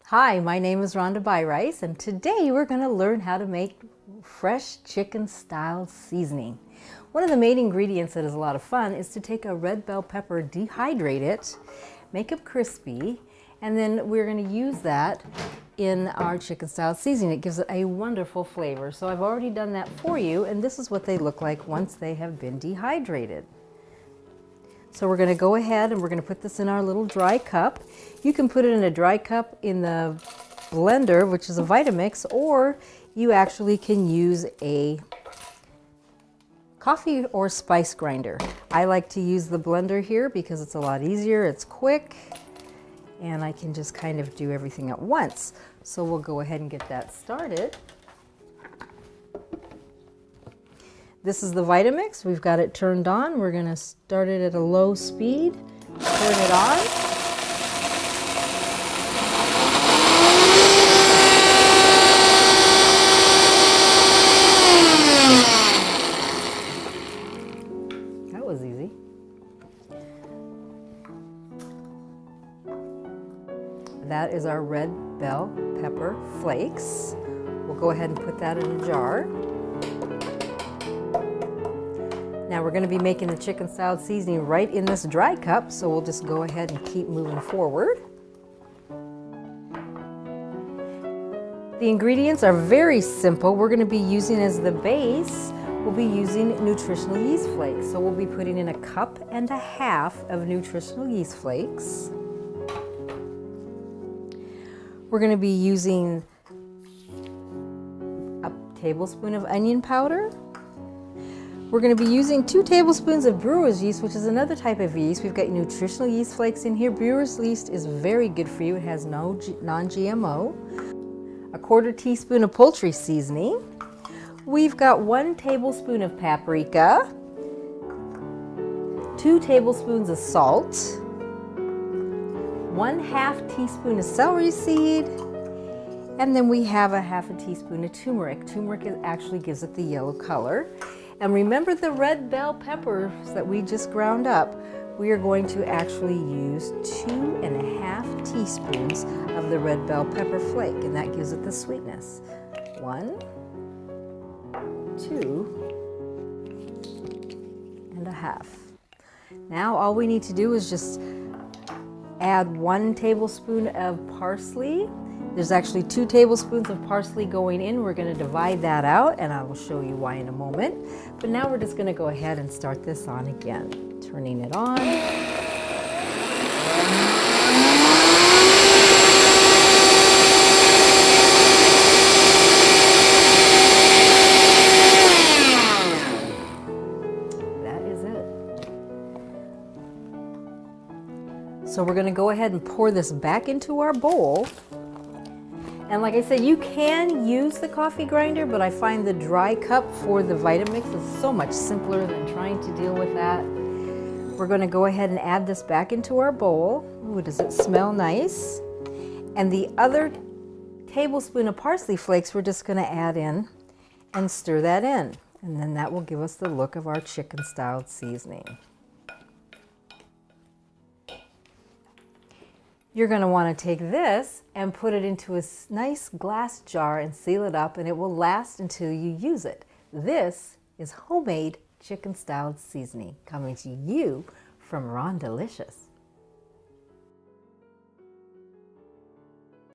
Hi, my name is Rhonda Byrice, and today we're going to learn how to make fresh chicken style seasoning. One of the main ingredients that is a lot of fun is to take a red bell pepper, dehydrate it, make it crispy, and then we're going to use that in our chicken style seasoning. It gives it a wonderful flavor. So I've already done that for you, and this is what they look like once they have been dehydrated. So we're going to go ahead and we're going to put this in our little dry cup. You can put it in a dry cup in the blender, which is a Vitamix, or you actually can use a coffee or spice grinder. I like to use the blender here because it's a lot easier, it's quick, and I can just kind of do everything at once. So we'll go ahead and get that started. This is the Vitamix. We've got it turned on. We're going to start it at a low speed. Turn it on. That was easy. That is our red bell pepper flakes. We'll go ahead and put that in a jar. Now we're going to be making the chicken style seasoning right in this dry cup, so we'll just go ahead and keep moving forward. The ingredients are very simple. We're going to be using as the base, we'll be using nutritional yeast flakes. So we'll be putting in 1.5 cups of nutritional yeast flakes. We're going to be using a tablespoon of onion powder. We're going to be using 2 tablespoons of brewer's yeast, which is another type of yeast. We've got nutritional yeast flakes in here. Brewer's yeast is very good for you. It has no non-GMO. 1/4 teaspoon of poultry seasoning. We've got 1 tablespoon of paprika, 2 tablespoons of salt, 1/2 teaspoon of celery seed, and then we have 1/2 teaspoon of turmeric. Turmeric actually gives it the yellow color. And remember the red bell peppers that we just ground up, we are going to actually use 2.5 teaspoons of the red bell pepper flake, and that gives it the sweetness. 1, 2.5. Now all we need to do is just add 1 tablespoon of parsley. There's actually 2 tablespoons of parsley going in. We're going to divide that out, and I will show you why in a moment. But now we're just going to go ahead and start this on again. Turning it on. That is it. So we're going to go ahead and pour this back into our bowl. And like I said, you can use the coffee grinder, but I find the dry cup for the Vitamix is so much simpler than trying to deal with that. We're going to go ahead and add this back into our bowl. Ooh, does it smell nice? And the other tablespoon of parsley flakes we're just going to add in and stir that in. And then that will give us the look of our chicken style seasoning. You're going to want to take this and put it into a nice glass jar and seal it up, and it will last until you use it. This is homemade chicken style seasoning coming to you from Rawndalicious.